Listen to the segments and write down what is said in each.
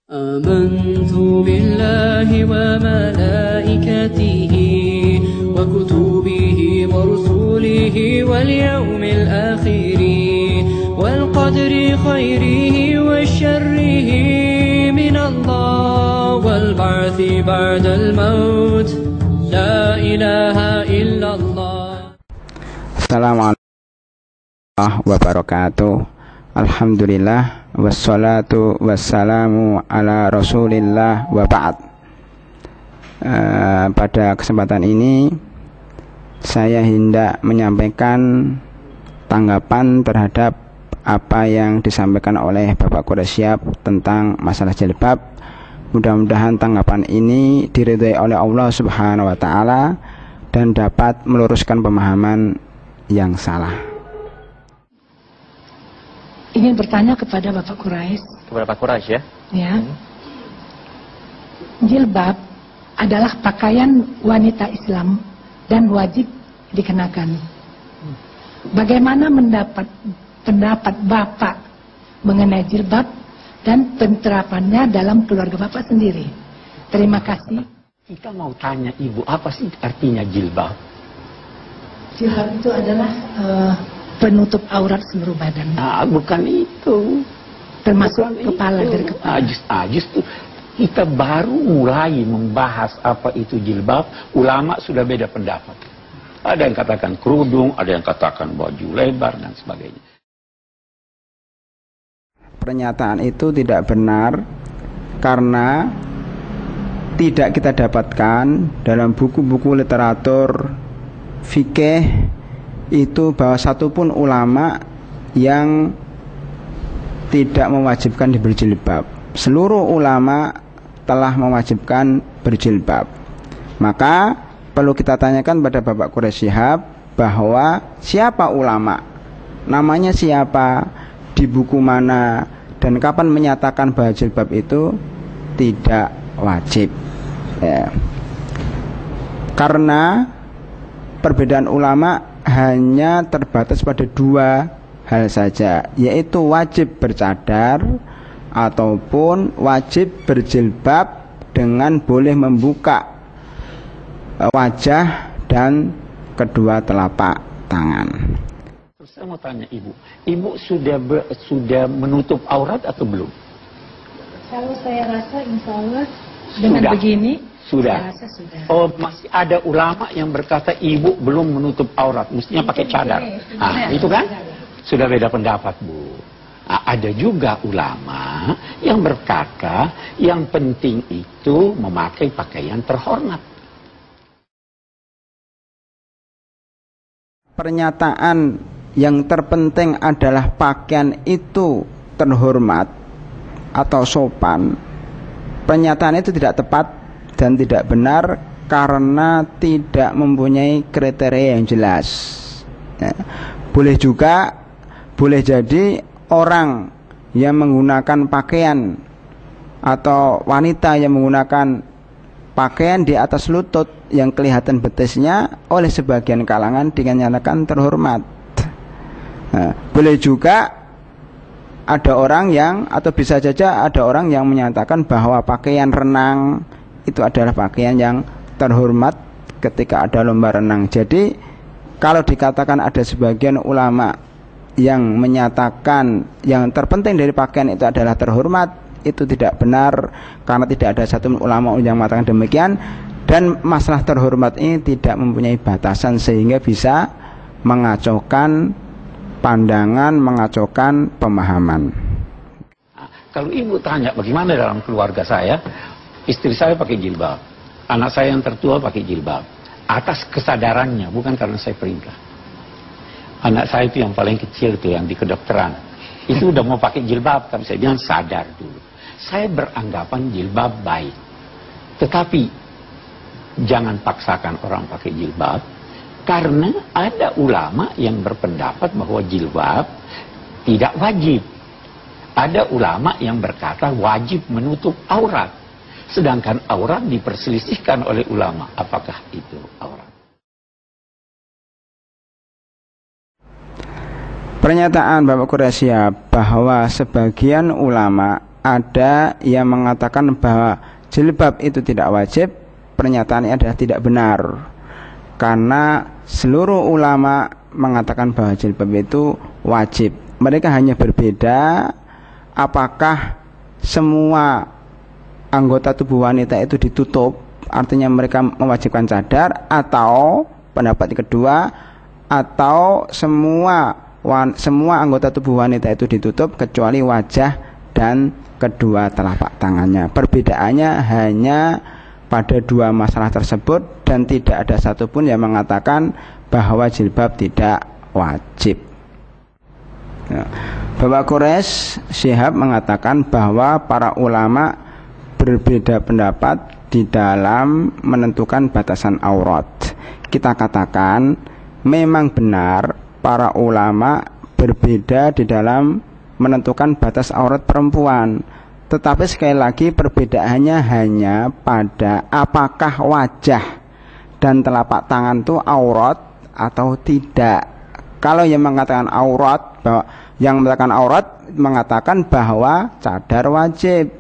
آمنت بالله وملائكته وكتبه ورسله واليوم الآخر والقدر خيره وشره من الله والبعث بعد الموت لا إله إلا الله. Assalamualaikum warahmatullahi wabarakatuh. Alhamdulillah wassalatu wassalamu ala rasulillah wa ba'd. Pada kesempatan ini saya hendak menyampaikan tanggapan terhadap apa yang disampaikan oleh Bapak Quraisyab tentang masalah jilbab. Mudah-mudahan tanggapan ini diridhai oleh Allah Subhanahu wa taala dan dapat meluruskan pemahaman yang salah. Ingin bertanya kepada Bapak Quraisy. Kepada Pak Quraisy ya? Ya. Jilbab adalah pakaian wanita Islam dan wajib dikenakan. Bagaimana pendapat Bapak mengenai jilbab dan penerapannya dalam keluarga Bapak sendiri? Terima kasih. Kita mau tanya Ibu, apa sih artinya jilbab? Jilbab itu adalah penutup aurat seluruh badan. Nah, bukan itu. Termasuk Bukan kepala itu. dari kepala. Justru kita baru mulai membahas apa itu jilbab, ulama sudah beda pendapat. Ada yang katakan kerudung, ada yang katakan baju lebar dan sebagainya. Pernyataan itu tidak benar karena tidak kita dapatkan dalam buku-buku literatur fikih itu bahwa satupun ulama yang tidak mewajibkan berjilbab. Seluruh ulama telah mewajibkan berjilbab. Maka perlu kita tanyakan pada Bapak Quraisy Shihab bahwa siapa ulama, namanya siapa, di buku mana, dan kapan menyatakan bahwa jilbab itu tidak wajib ya. Karena perbedaan ulama hanya terbatas pada dua hal saja, yaitu wajib bercadar ataupun wajib berjilbab dengan boleh membuka wajah dan kedua telapak tangan. Terus saya mau tanya Ibu, Ibu sudah menutup aurat atau belum? Kalau saya rasa insya Allah dengan Sudah. begini Sudah. saya rasa sudah. Oh, masih ada ulama yang berkata ibu belum menutup aurat, mestinya pakai cadar. Nah, itu kan sudah beda pendapat, Bu. Nah, ada juga ulama yang berkata yang penting itu memakai pakaian terhormat. Pernyataan yang terpenting adalah pakaian itu terhormat atau sopan. Pernyataan itu tidak tepat dan tidak benar karena tidak mempunyai kriteria yang jelas ya. Boleh jadi orang yang menggunakan pakaian atau wanita yang menggunakan pakaian di atas lutut yang kelihatan betisnya oleh sebagian kalangan dinyatakan terhormat. Nah, boleh juga ada orang yang, atau bisa saja ada orang yang menyatakan bahwa pakaian renang itu adalah pakaian yang terhormat ketika ada lomba renang. Jadi kalau dikatakan ada sebagian ulama yang menyatakan yang terpenting dari pakaian itu adalah terhormat, itu tidak benar karena tidak ada satu ulama yang mengatakan demikian. Dan masalah terhormat ini tidak mempunyai batasan sehingga bisa mengacaukan pandangan, mengacaukan pemahaman. Nah, kalau Ibu tanya bagaimana dalam keluarga saya, istri saya pakai jilbab, anak saya yang tertua pakai jilbab. Atas kesadarannya, bukan karena saya perintah. Anak saya itu yang paling kecil itu yang di kedokteran, itu udah mau pakai jilbab, tapi saya bilang sadar dulu. Saya beranggapan jilbab baik, tetapi jangan paksakan orang pakai jilbab, karena ada ulama yang berpendapat bahwa jilbab tidak wajib. Ada ulama yang berkata wajib menutup aurat. Sedangkan aurat diperselisihkan oleh ulama. Apakah itu aurat? Pernyataan Bapak Quraisy bahwa sebagian ulama ada yang mengatakan bahwa jilbab itu tidak wajib, pernyataannya adalah tidak benar. Karena seluruh ulama mengatakan bahwa jilbab itu wajib. Mereka hanya berbeda apakah semua anggota tubuh wanita itu ditutup, artinya mereka mewajibkan cadar, atau pendapat kedua, atau semua anggota tubuh wanita itu ditutup kecuali wajah dan kedua telapak tangannya. Perbedaannya hanya pada dua masalah tersebut, dan tidak ada satupun yang mengatakan bahwa jilbab tidak wajib. Bapak Quraisy Syihab mengatakan bahwa para ulama berbeda pendapat di dalam menentukan batasan aurat. Kita katakan memang benar para ulama berbeda di dalam menentukan batas aurat perempuan, tetapi sekali lagi perbedaannya hanya pada apakah wajah dan telapak tangan itu aurat atau tidak. Kalau yang mengatakan aurat, mengatakan bahwa cadar wajib.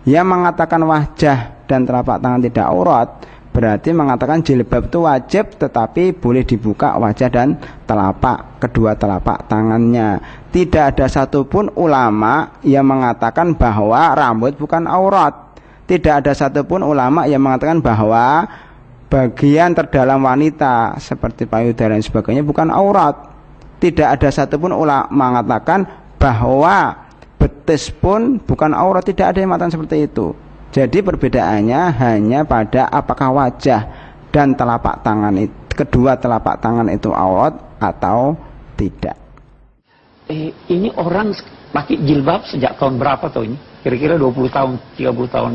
Yang mengatakan wajah dan telapak tangan tidak aurat, berarti mengatakan jilbab itu wajib, tetapi boleh dibuka wajah dan kedua telapak tangannya. Tidak ada satupun ulama yang mengatakan bahwa rambut bukan aurat. Tidak ada satupun ulama yang mengatakan bahwa bagian terdalam wanita seperti payudara dan sebagainya bukan aurat. Tidak ada satupun ulama mengatakan bahwa betis pun bukan aurat. Tidak ada yang mengatakan seperti itu. Jadi perbedaannya hanya pada apakah wajah dan telapak tangan itu, kedua telapak tangan itu aurat atau tidak. Ini orang pakai jilbab sejak tahun berapa tuh ini? Kira-kira 20 tahun, 30 tahun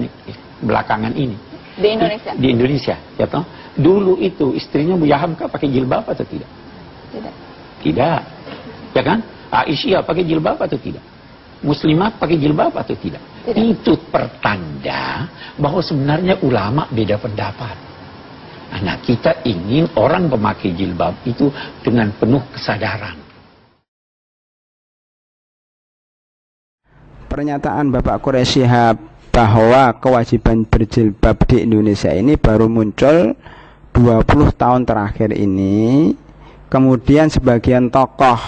belakangan ini. Di Indonesia? Di Indonesia, ya toh. Dulu itu istrinya Buya Hamka pakai jilbab atau tidak? Tidak. Tidak, ya kan? Aisyah pakai jilbab atau tidak? Muslimat pakai jilbab atau tidak? Tidak. Itu pertanda bahwa sebenarnya ulama beda pendapat. Nah, kita ingin orang memakai jilbab itu dengan penuh kesadaran. Pernyataan Bapak Quraisy Syihab bahwa kewajiban berjilbab di Indonesia ini baru muncul 20 tahun terakhir ini. Kemudian sebagian tokoh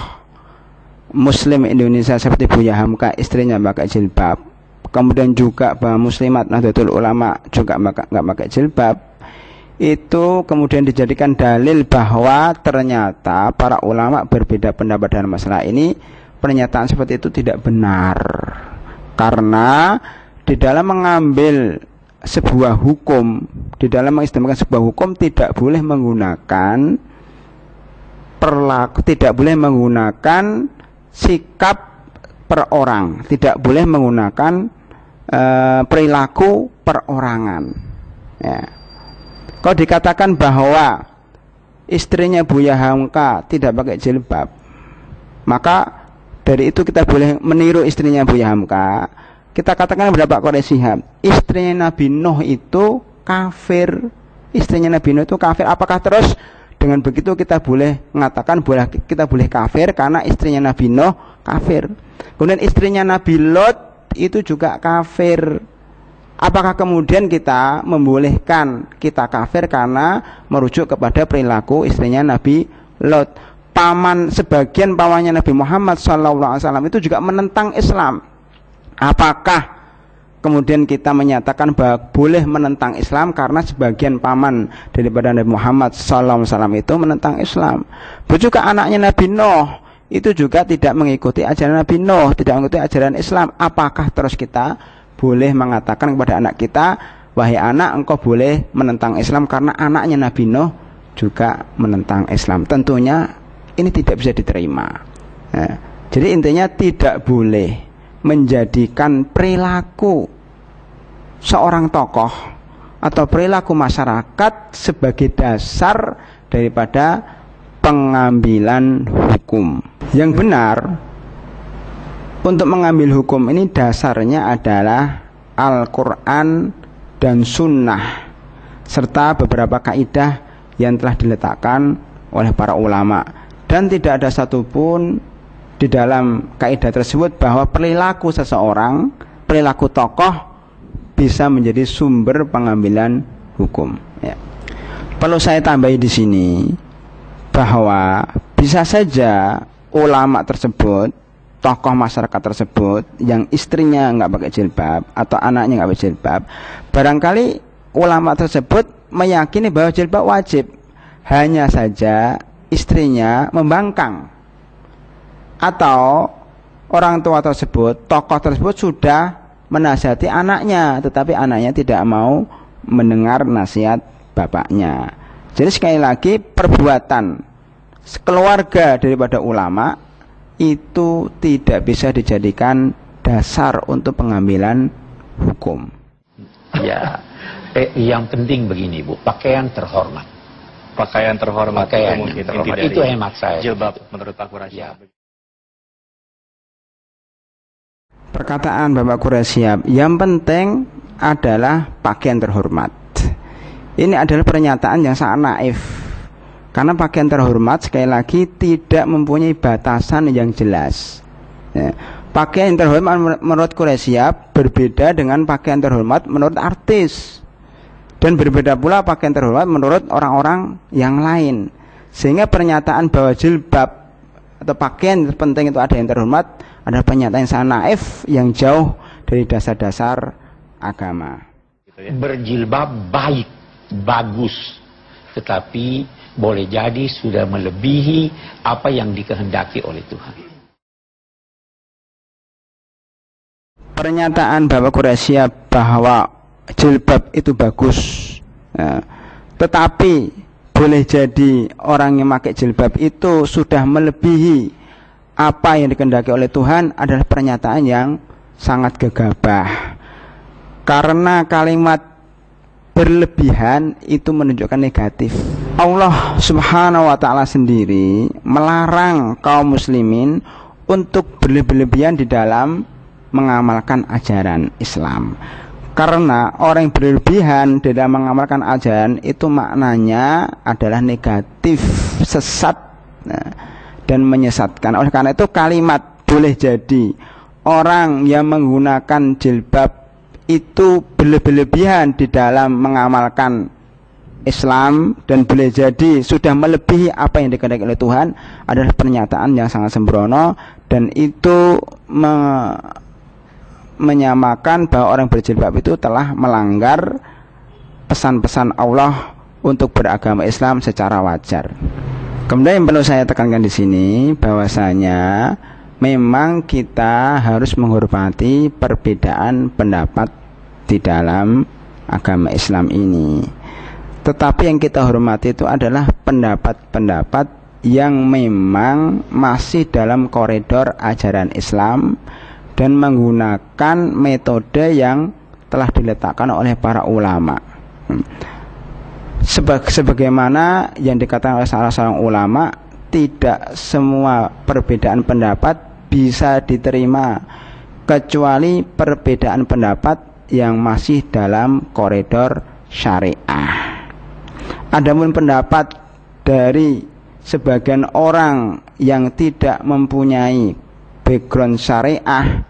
Muslim Indonesia seperti Buya Hamka, istrinya pakai jilbab. Kemudian juga bahwa Muslimat Nahdlatul Ulama juga nggak pakai jilbab. Itu kemudian dijadikan dalil bahwa ternyata para ulama berbeda pendapat dalam masalah ini. Pernyataan seperti itu tidak benar. Karena di dalam mengambil sebuah hukum, di dalam mengistimewkan sebuah hukum tidak boleh menggunakan tidak boleh menggunakan sikap per orang, tidak boleh menggunakan perilaku perorangan. Ya. Kalau dikatakan bahwa istrinya Buya Hamka tidak pakai jilbab, maka dari itu kita boleh meniru istrinya Buya Hamka. Kita katakan kepada Pak Quraisy Syihab, istrinya Nabi Nuh itu kafir. Istrinya Nabi Nuh itu kafir. Apakah terus dengan begitu kita boleh mengatakan kita boleh kafir karena istrinya Nabi Nuh kafir? Kemudian istrinya Nabi Lot itu juga kafir. Apakah kemudian kita membolehkan kita kafir karena merujuk kepada perilaku istrinya Nabi Lot? Sebagian pamannya Nabi Muhammad SAW itu juga menentang Islam. Apakah kemudian kita menyatakan bahwa boleh menentang Islam karena sebagian paman daripada Nabi Muhammad SAW itu menentang Islam? Juga anaknya Nabi Nuh itu juga tidak mengikuti ajaran Nabi Nuh, tidak mengikuti ajaran Islam. Apakah terus kita boleh mengatakan kepada anak kita, wahai anak, engkau boleh menentang Islam karena anaknya Nabi Nuh juga menentang Islam? Tentunya ini tidak bisa diterima. Nah, jadi intinya tidak boleh menjadikan perilaku seorang tokoh atau perilaku masyarakat sebagai dasar daripada pengambilan hukum. Yang benar untuk mengambil hukum ini dasarnya adalah Al-Quran dan Sunnah serta beberapa kaidah yang telah diletakkan oleh para ulama, dan tidak ada satupun di dalam kaidah tersebut bahwa perilaku seseorang, perilaku tokoh bisa menjadi sumber pengambilan hukum. Ya. Perlu saya tambahi di sini bahwa bisa saja ulama tersebut, tokoh masyarakat tersebut yang istrinya nggak pakai jilbab atau anaknya nggak pakai jilbab, barangkali ulama tersebut meyakini bahwa jilbab wajib, hanya saja istrinya membangkang, atau orang tua tersebut, tokoh tersebut sudah menasihati anaknya, tetapi anaknya tidak mau mendengar nasihat bapaknya. Jadi sekali lagi, perbuatan keluarga daripada ulama itu tidak bisa dijadikan dasar untuk pengambilan hukum. Ya, yang penting begini Bu, pakaian terhormat. Pakaian terhormat. Itu hemat saya. Jilbab menurut Pak Quraisy. Perkataan Bapak Quraisy, yang penting adalah pakaian terhormat. Ini adalah pernyataan yang sangat naif. Karena pakaian terhormat sekali lagi tidak mempunyai batasan yang jelas. Ya. Pakaian terhormat menurut Quraisy berbeda dengan pakaian terhormat menurut artis. Dan berbeda pula pakaian terhormat menurut orang-orang yang lain. Sehingga pernyataan bahwa jilbab atau pakaian penting itu ada yang terhormat adalah pernyataan yang sangat naif, yang jauh dari dasar-dasar agama. Berjilbab baik, bagus, tetapi boleh jadi sudah melebihi apa yang dikehendaki oleh Tuhan. Pernyataan Bapak Quraisy bahwa jilbab itu bagus, ya, tetapi boleh jadi orang yang pakai jilbab itu sudah melebihi apa yang dikehendaki oleh Tuhan adalah pernyataan yang sangat gegabah. Karena kalimat berlebihan itu menunjukkan negatif. Allah Subhanahu wa ta'ala sendiri melarang kaum muslimin untuk berlebihan di dalam mengamalkan ajaran Islam. Karena orang yang berlebihan di dalam mengamalkan ajaran itu maknanya adalah negatif, sesat, dan menyesatkan. Oleh karena itu kalimat boleh jadi orang yang menggunakan jilbab itu berlebihan di dalam mengamalkan Islam dan boleh jadi sudah melebihi apa yang dikehendaki oleh Tuhan adalah pernyataan yang sangat sembrono, dan itu menyamakan bahwa orang berjilbab itu telah melanggar pesan-pesan Allah untuk beragama Islam secara wajar. Kemudian yang perlu saya tekankan di sini bahwasanya memang kita harus menghormati perbedaan pendapat di dalam agama Islam ini. Tetapi yang kita hormati itu adalah pendapat-pendapat yang memang masih dalam koridor ajaran Islam dan menggunakan metode yang telah diletakkan oleh para ulama. Sebagaimana yang dikatakan oleh salah seorang ulama, tidak semua perbedaan pendapat bisa diterima kecuali perbedaan pendapat yang masih dalam koridor syariah. Adapun pendapat dari sebagian orang yang tidak mempunyai background syariah,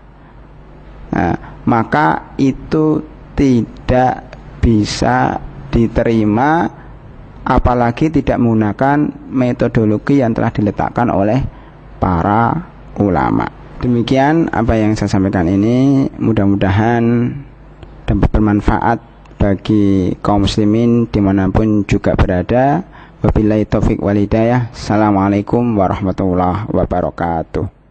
maka itu tidak bisa diterima, apalagi tidak menggunakan metodologi yang telah diletakkan oleh para ulama. Demikian apa yang saya sampaikan ini, mudah-mudahan dapat bermanfaat bagi kaum muslimin dimanapun juga berada. Wabillahi taufiq wal hidayah. Assalamualaikum warahmatullahi wabarakatuh.